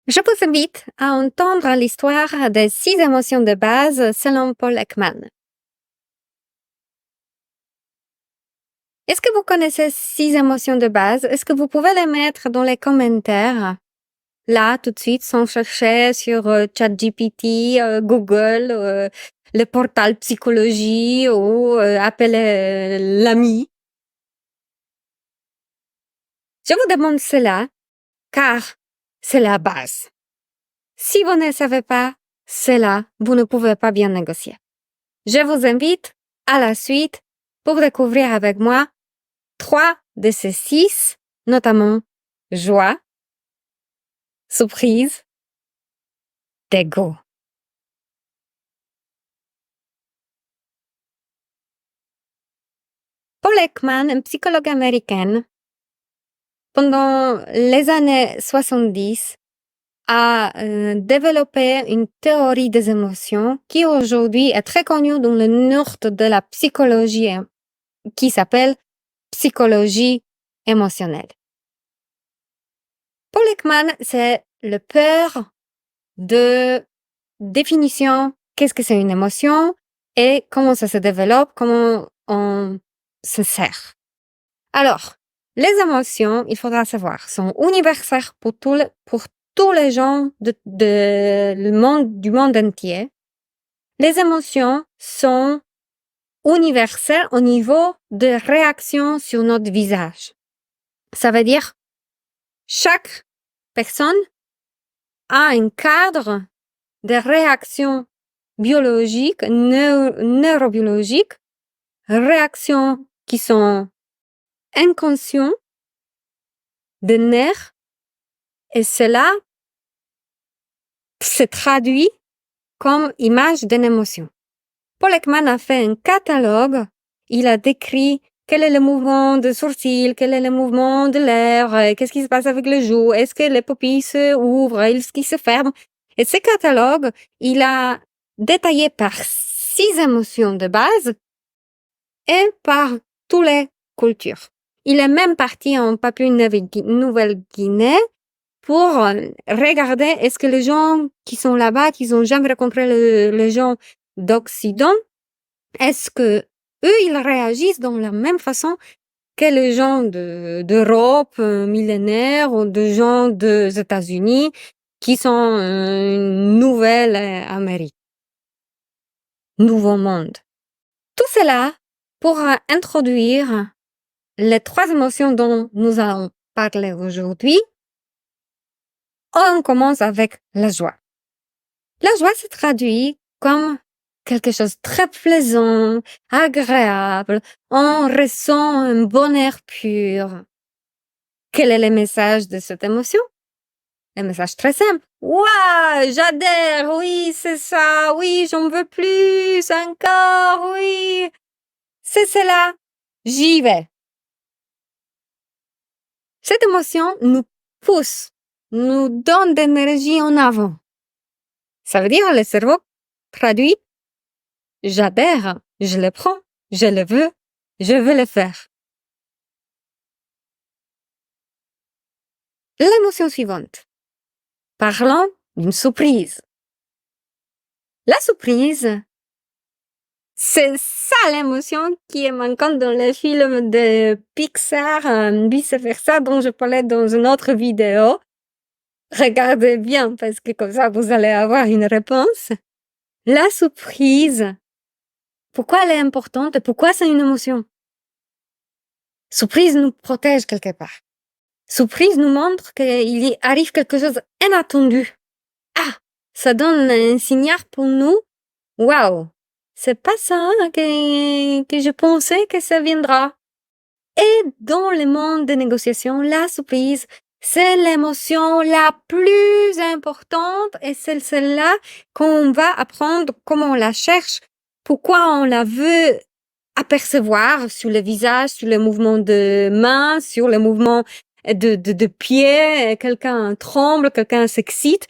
Je vous invite à entendre l'histoire des 6 émotions de base selon Paul Ekman. Est-ce que vous connaissez 6 émotions de base? Est-ce que vous pouvez les mettre dans les commentaires? Là, tout de suite, sans chercher sur ChatGPT, Google, le portal psychologie ou appeler l'ami. Je vous demande cela car c'est la base. Si vous ne savez pas cela, vous ne pouvez pas bien négocier. Je vous invite à la suite pour découvrir avec moi 3 de ces 6, notamment joie, surprise, dégoût. Paul Ekman, un psychologue américain, pendant les années 70, a développé une théorie des émotions qui aujourd'hui est très connue dans le nord de la psychologie qui s'appelle psychologie émotionnelle. Paul Ekman, c'est le père de définition, qu'est-ce que c'est une émotion et comment ça se développe, comment on se sert. Alors, les émotions, il faudra savoir, sont universelles pour tous les gens du monde entier. Les émotions sont universelles au niveau de réaction sur notre visage. Ça veut dire, chaque personne a un cadre de réactions biologiques, neurobiologiques, réactions qui sont inconscientes, de nerfs, et cela se traduit comme image d'une émotion. Paul Ekman a fait un catalogue, il a décrit quel est le mouvement de sourcils, quel est le mouvement de lèvres, qu'est-ce qui se passe avec les joues, est-ce que les paupières se ouvrent, est-ce qu'ils se ferment. Et ce catalogue, il a détaillé par 6 émotions de base et par toutes les cultures. Il est même parti en Papouasie-Nouvelle-Guinée pour regarder est-ce que les gens qui sont là-bas, qui n'ont jamais rencontré les gens d'Occident, est-ce que eux, ils réagissent de la même façon que les gens d'Europe millénaire ou des gens des États-Unis qui sont une nouvelle Amérique, nouveau monde. Tout cela pour introduire les 3 émotions dont nous allons parler aujourd'hui. On commence avec la joie. La joie se traduit comme quelque chose de très plaisant, agréable. On ressent un bonheur pur. Quel est le message de cette émotion? Un message très simple. Waouh, j'adhère, oui, c'est ça, oui, j'en veux plus, encore, oui. C'est cela, j'y vais. Cette émotion nous pousse, nous donne de l'énergie en avant. Ça veut dire le cerveau traduit j'adhère, je le prends, je le veux, je veux le faire. L'émotion suivante. Parlons d'une surprise. La surprise, c'est ça l'émotion qui est manquante dans les films de Pixar, vice-versa, dont je parlais dans une autre vidéo. Regardez bien parce que comme ça vous allez avoir une réponse. La surprise, pourquoi elle est importante et pourquoi c'est une émotion? Surprise nous protège quelque part. Surprise nous montre qu'il y arrive quelque chose d'inattendu. Ah, ça donne un signal pour nous. Waouh, c'est pas ça que je pensais que ça viendra. Et dans le monde des négociations, la surprise, c'est l'émotion la plus importante et c'est celle-là qu'on va apprendre comment on la cherche, pourquoi on la veut apercevoir sur le visage, sur le mouvement de main, sur le mouvement de pied, quelqu'un tremble, quelqu'un s'excite.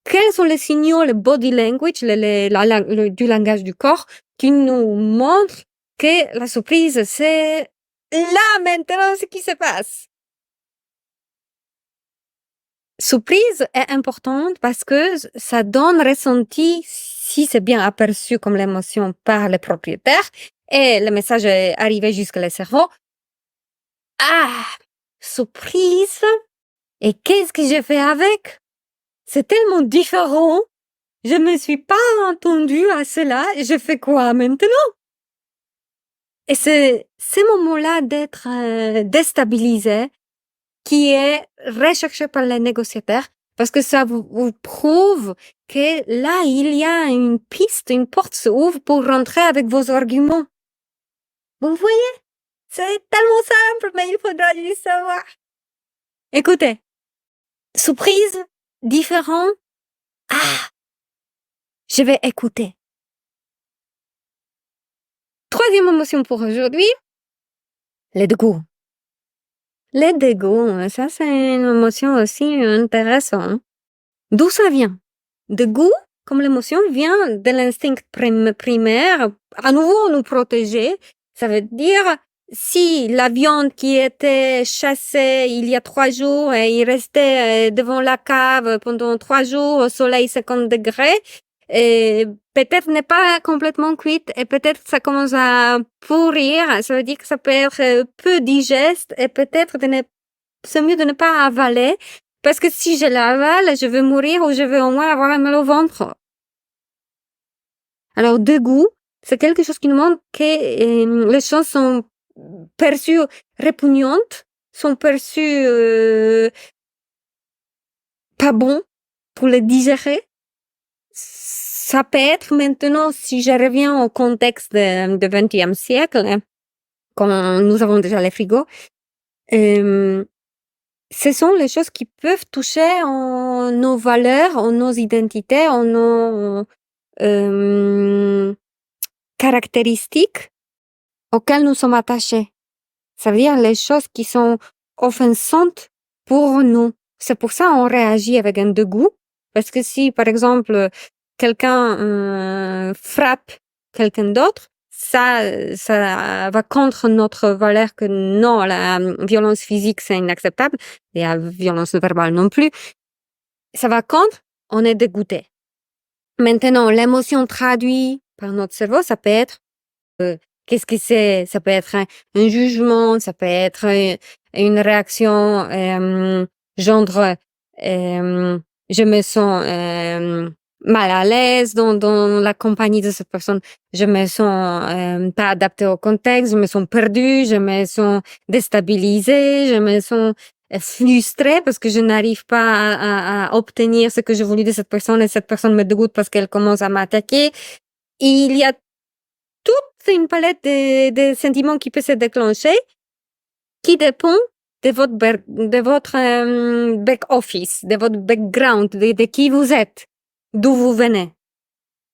Quels sont les signaux, le body language, du langage du corps qui nous montrent que la surprise, c'est là maintenant ce qui se passe. Surprise est importante parce que ça donne ressenti si c'est bien aperçu comme l'émotion par le propriétaire et le message est arrivé jusqu'à le cerveau. Ah! Surprise! Et qu'est-ce que j'ai fait avec? C'est tellement différent. Je me suis pas attendue à cela. Et je fais quoi maintenant? Et c'est ces moments-là d'être déstabilisé qui est recherché par les négociateurs parce que ça vous prouve que là, il y a une piste, une porte s'ouvre pour rentrer avec vos arguments. Vous voyez? C'est tellement simple, mais il faudra le savoir. Écoutez, surprise, différent. Ah, je vais écouter. Troisième émotion pour aujourd'hui, le dégoût. Le dégoût, ça c'est une émotion aussi intéressante. D'où ça vient? Dégoût, comme l'émotion, vient de l'instinct primaire, à nouveau nous protéger. Ça veut dire, si la viande qui était chassée il y a 3 jours et il restait devant la cave pendant 3 jours au soleil 50 degrés, et peut-être n'est pas complètement cuite et peut-être ça commence à pourrir. Ça veut dire que ça peut être peu digeste et peut-être c'est mieux de ne pas avaler parce que si je l'avale, je vais mourir ou je vais au moins avoir un mal au ventre. Alors, dégoût, c'est quelque chose qui nous montre que les choses sont perçues répugnantes, sont perçues pas bon pour les digérer. Ça peut être maintenant, si je reviens au contexte du XXe siècle, quand nous avons déjà les frigos, ce sont les choses qui peuvent toucher en nos valeurs, en nos identités, en nos caractéristiques auxquelles nous sommes attachés. Ça veut dire les choses qui sont offensantes pour nous. C'est pour ça qu'on réagit avec un dégoût. Parce que si, par exemple, quelqu'un frappe quelqu'un d'autre, ça va contre notre valeur que non, la violence physique, c'est inacceptable. Et la violence verbale non plus. Ça va contre, on est dégoûté. Maintenant, l'émotion traduite par notre cerveau, ça peut être qu'est-ce que c'est? Ça peut être un jugement, ça peut être une réaction genre je me sens mal à l'aise dans la compagnie de cette personne, je me sens pas adaptée au contexte, je me sens perdue, je me sens déstabilisée, je me sens frustrée parce que je n'arrive pas à obtenir ce que je voulais de cette personne et cette personne me dégoûte parce qu'elle commence à m'attaquer. Il y a toute une palette de sentiments qui peut se déclencher qui dépend de votre back-office, de votre background, de qui vous êtes, d'où vous venez.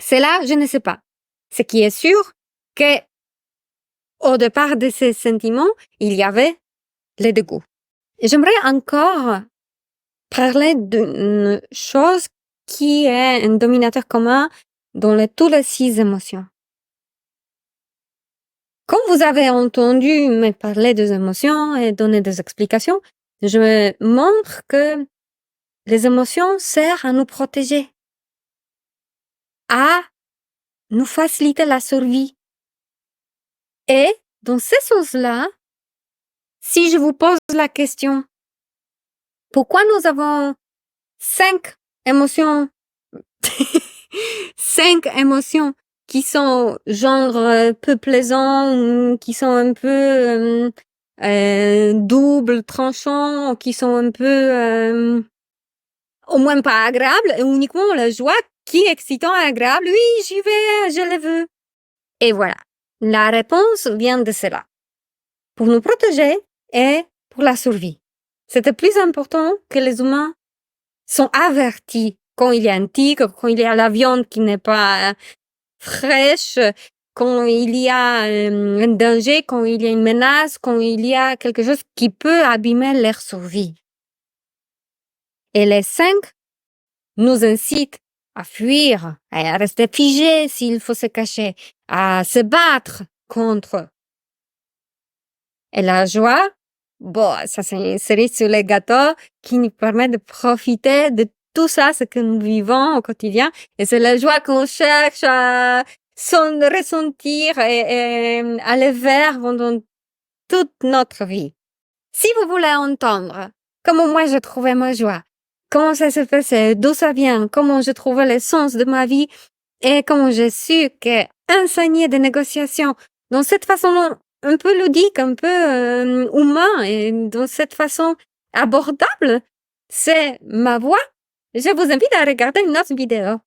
C'est là, je ne sais pas. Ce qui est sûr, que au départ de ces sentiments, il y avait le dégoût. Et j'aimerais encore parler d'une chose qui est un dominateur commun dans tous les 6 émotions. Comme vous avez entendu me parler des émotions et donner des explications, je me montre que les émotions servent à nous protéger, à nous faciliter la survie. Et dans ce sens-là, si je vous pose la question, pourquoi nous avons 5 émotions, 5 émotions qui sont genre peu plaisants, qui sont un peu double tranchants, qui sont un peu au moins pas agréables, et uniquement la joie qui est excitant et agréable. Oui, j'y vais, je le veux. Et voilà. La réponse vient de cela. Pour nous protéger et pour la survie. C'était plus important que les humains sont avertis quand il y a un tigre, quand il y a la viande qui n'est pas fraîche, quand il y a un danger, quand il y a une menace, quand il y a quelque chose qui peut abîmer leur survie. Et les 5 nous incitent à fuir, à rester figés s'il faut se cacher, à se battre contre. Et la joie Bon, ça, c'est une cerise sur le gâteau qui nous permet de profiter de tout ça, ce que nous vivons au quotidien. Et c'est la joie qu'on cherche à ressentir et aller vers pendant toute notre vie. Si vous voulez entendre comment moi je trouvais ma joie, comment ça se passait, d'où ça vient, comment je trouvais le sens de ma vie et comment j'ai su que enseigner des négociations dans cette façon un peu ludique, un peu humain et dans cette façon abordable, c'est ma voie. Je vous invite à regarder une autre vidéo.